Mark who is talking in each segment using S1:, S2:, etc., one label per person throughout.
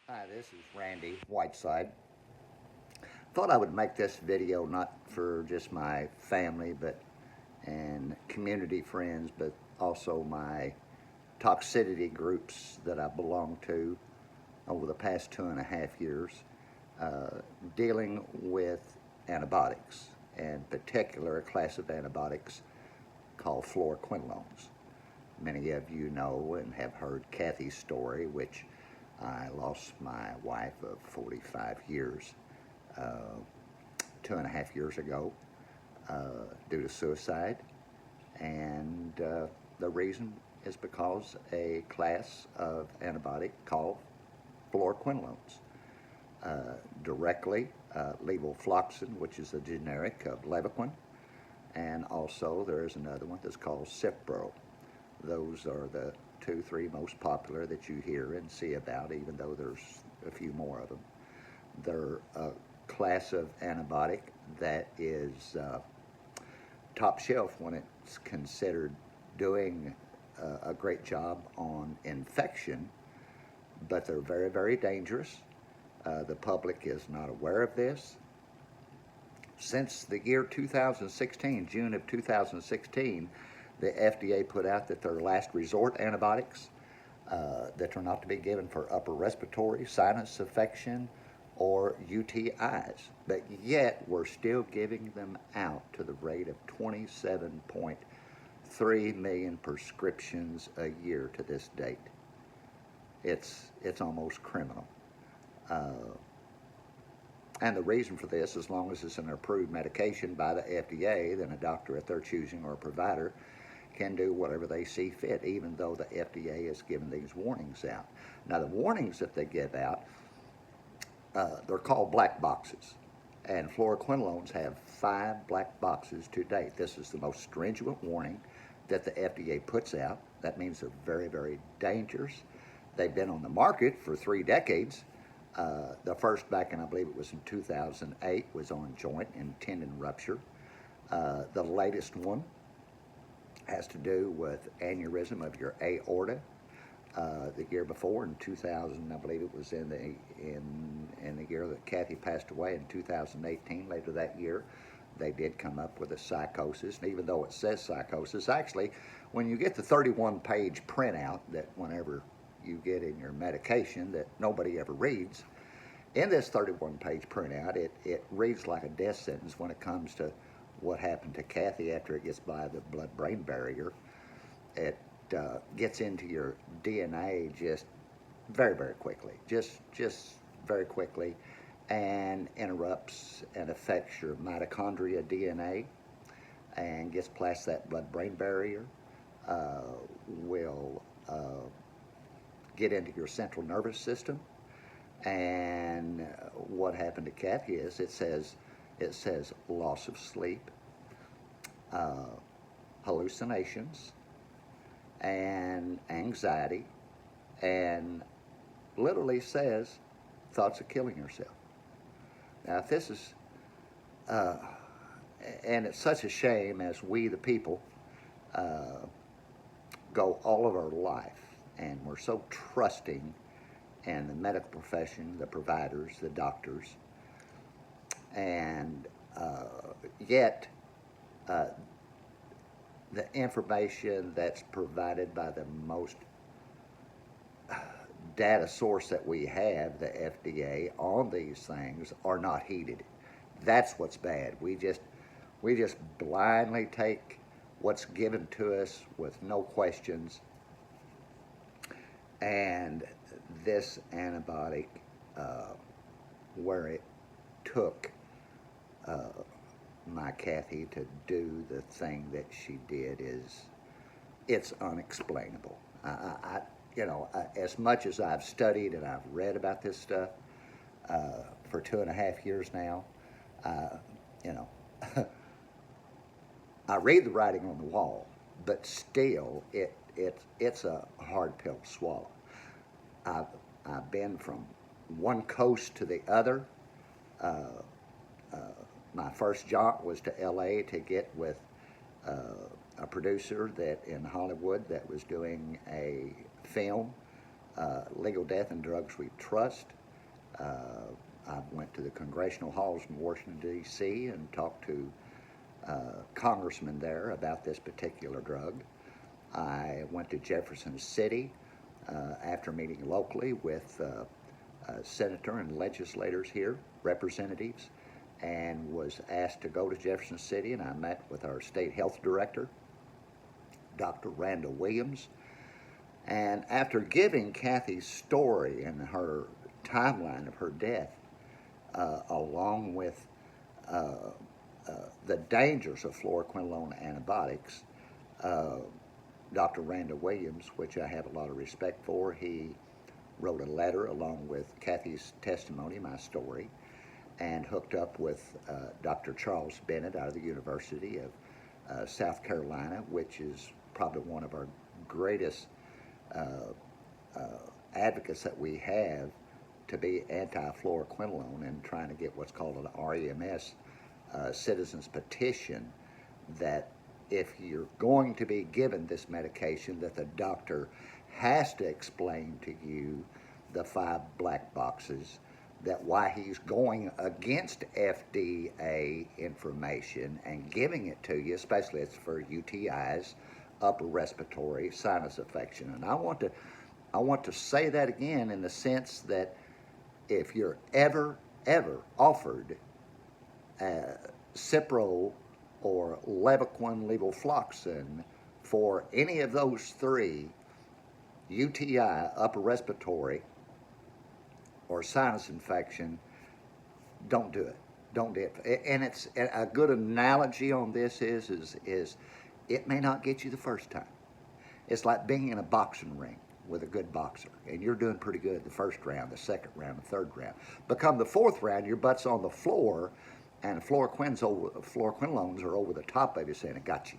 S1: Hi, this is Randy Whiteside. Thought I would make this video not for just my family and community friends, but also my toxicity groups that I belong to over the past 2.5 years, uh, dealing with antibiotics, and particular a class of antibiotics called fluoroquinolones. Many of you know and have heard Kathy's story, which I lost my wife of 45 years 2.5 years ago due to suicide. And the reason is because a class of antibiotic called fluoroquinolones. Directly levofloxin, which is a generic of Leviquin, and also there is another one that's called Cipro. Those are the 2, 3 most popular that you hear and see about, even though there's a few more of them. They're a class of antibiotic that is top shelf when it's considered doing a great job on infection, but they're very, very dangerous. The public is not aware of this. Since the year 2016, June of 2016, the FDA put out that they're last resort antibiotics, that are not to be given for upper respiratory, sinus infection, or UTIs. But yet, we're still giving them out to the rate of 27.3 million prescriptions a year to this date. It's almost criminal. And the reason for this, as long as it's an approved medication by the FDA, then a doctor at their choosing or a provider can do whatever they see fit, even though the FDA has given these warnings out. Now, the warnings that they give out, they're called black boxes. And fluoroquinolones have 5 black boxes to date. This is the most stringent warning that the FDA puts out. That means they're very, very dangerous. They've been on the market for 3 decades. The first back in, I believe it was in 2008, was on joint and tendon rupture. The latest one has to do with aneurysm of your aorta. The year before, in 2000, I believe it was in the year that Kathy passed away, in 2018, later that year, they did come up with a psychosis. And even though it says psychosis, actually, when you get the 31-page printout that whenever you get in your medication that nobody ever reads, in this 31-page printout, it reads like a death sentence when it comes to what happened to Kathy after it gets by the blood-brain barrier. It gets into your DNA just very, very quickly, just very quickly, and interrupts and affects your mitochondria DNA and gets past that blood-brain barrier, will get into your central nervous system. And what happened to Kathy is it says loss of sleep, hallucinations, and anxiety, and literally says thoughts of killing yourself. Now, if this is, and it's such a shame as we, the people, go all of our life, and we're so trusting in the medical profession, the providers, the doctors, and yet the information that's provided by the most data source that we have, the FDA, on these things are not heeded. That's what's bad. We just blindly take what's given to us with no questions. And this antibiotic, where it took my Kathy to do the thing that she did, it's unexplainable. As much as I've studied and I've read about this stuff for 2.5 years now, you know, I read the writing on the wall, but still, it's a hard pill to swallow. I've been from one coast to the other. My first jaunt was to LA to get with a producer that in Hollywood that was doing a film Legal Death and Drugs We Trust. I went to the congressional halls in Washington, D.C. and talked to congressmen there about this particular drug. I went to Jefferson City after meeting locally with senator and legislators here, representatives, and was asked to go to Jefferson City, and I met with our state health director, Dr. Randall Williams. And after giving Kathy's story and her timeline of her death, along with the dangers of fluoroquinolone antibiotics, Dr. Randall Williams, which I have a lot of respect for, he wrote a letter along with Kathy's testimony, my story, and hooked up with Dr. Charles Bennett out of the University of South Carolina, which is probably one of our greatest advocates that we have to be anti-fluoroquinolone and trying to get what's called an REMS citizens petition, that if you're going to be given this medication, that the doctor has to explain to you the 5 black boxes, that why he's going against FDA information and giving it to you, especially it's for UTIs, upper respiratory sinus infection. And I want to say that again in the sense that if you're ever offered Cipro or Leviquin, levofloxin for any of those 3, UTI, upper respiratory, or sinus infection, don't do it. Don't do it. And it's a good analogy on this is it may not get you the first time. It's like being in a boxing ring with a good boxer, and you're doing pretty good the first round, the second round, the third round. Become the 4th round, your butt's on the floor, and fluoroquinolones are over the top of you saying, "I got you."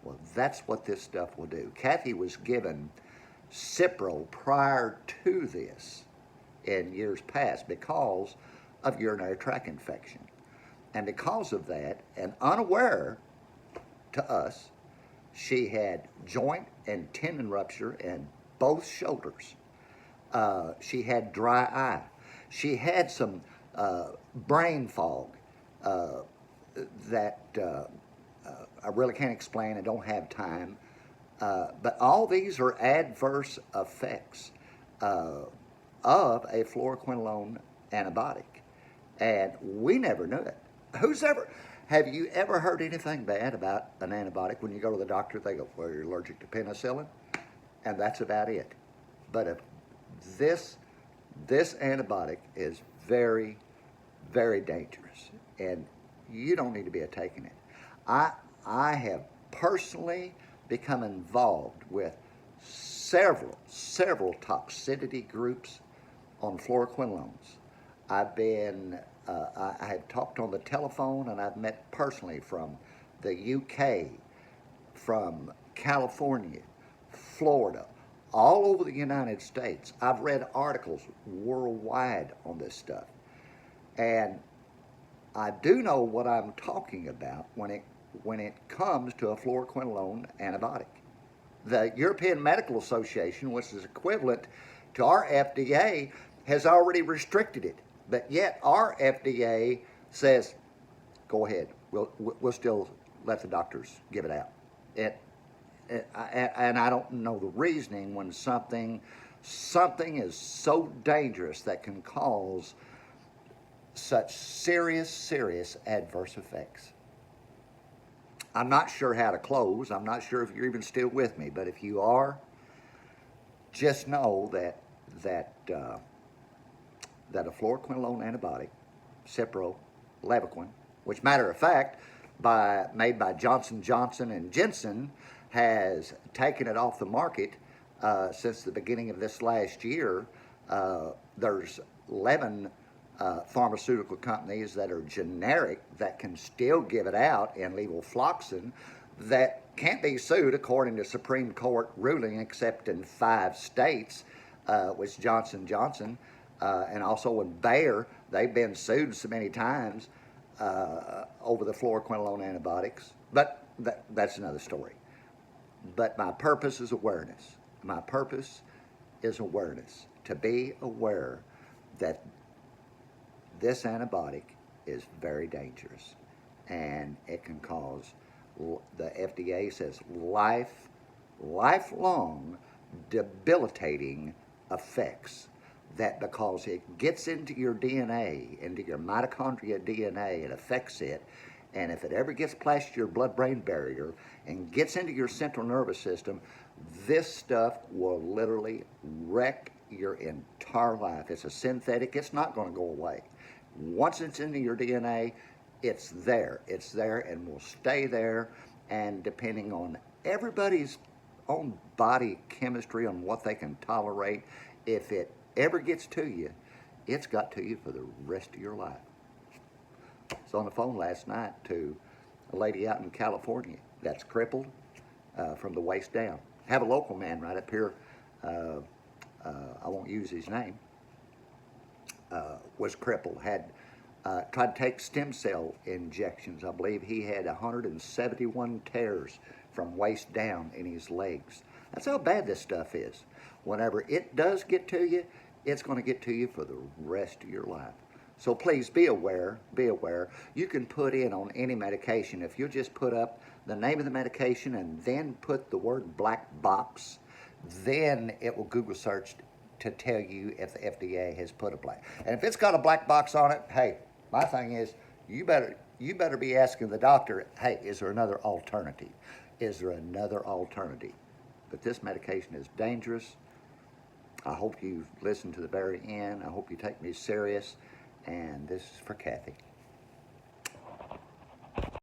S1: Well, that's what this stuff will do. Kathy was given Cipro prior to this in years past because of urinary tract infection. And because of that, and unaware to us, she had joint and tendon rupture in both shoulders. She had dry eye. She had some brain fog that I really can't explain. I don't have time. But all these are adverse effects of a fluoroquinolone antibiotic. And we never knew it. Have you ever heard anything bad about an antibiotic? When you go to the doctor, they go, "Well, you're allergic to penicillin," and that's about it. But if this antibiotic is very, very dangerous, and you don't need to be taking it. I have personally become involved with several toxicity groups on fluoroquinolones. I have talked on the telephone, and I've met personally from the UK, from California, Florida, all over the United States. I've read articles worldwide on this stuff. And I do know what I'm talking about when it comes to a fluoroquinolone antibiotic. The European Medical Association, which is equivalent to our FDA, has already restricted it. But yet our FDA says, go ahead, we'll still let the doctors give it out. And I don't know the reasoning when something is so dangerous that can cause such serious adverse effects. I'm not sure how to close. I'm not sure if you're even still with me, but if you are, just know that a fluoroquinolone antibiotic, Cipro, Leviquin, which matter of fact, made by Johnson & Johnson and Jensen, has taken it off the market since the beginning of this last year. There's 11 pharmaceutical companies that are generic that can still give it out in levofloxin that can't be sued according to Supreme Court ruling except in 5 states, which Johnson & Johnson and also in Bayer, they've been sued so many times over the fluoroquinolone antibiotics, but that's another story. But my purpose is awareness. My purpose is awareness. To be aware that this antibiotic is very dangerous and it can cause, the FDA says, lifelong debilitating effects. That because it gets into your DNA, into your mitochondria DNA, it affects it. And if it ever gets past your blood-brain barrier and gets into your central nervous system, this stuff will literally wreck your entire life. It's a synthetic. It's not going to go away. Once it's into your DNA, it's there. It's there and will stay there. And depending on everybody's own body chemistry, on what they can tolerate, if it ever gets to you, it's got to you for the rest of your life. I was on the phone last night to a lady out in California that's crippled from the waist down. I have a local man right up here, I won't use his name, was crippled, had tried to take stem cell injections. I believe he had 171 tears from waist down in his legs. That's how bad this stuff is. Whenever it does get to you, it's going to get to you for the rest of your life. So please be aware, be aware. You can put in on any medication, if you just put up the name of the medication and then put the word black box, then it will Google search to tell you if the FDA has put a black. And if it's got a black box on it, hey, my thing is, you better be asking the doctor, hey, is there another alternative? Is there another alternative? But this medication is dangerous. I hope you listen to the very end. I hope you take me serious. And this is for Kathy.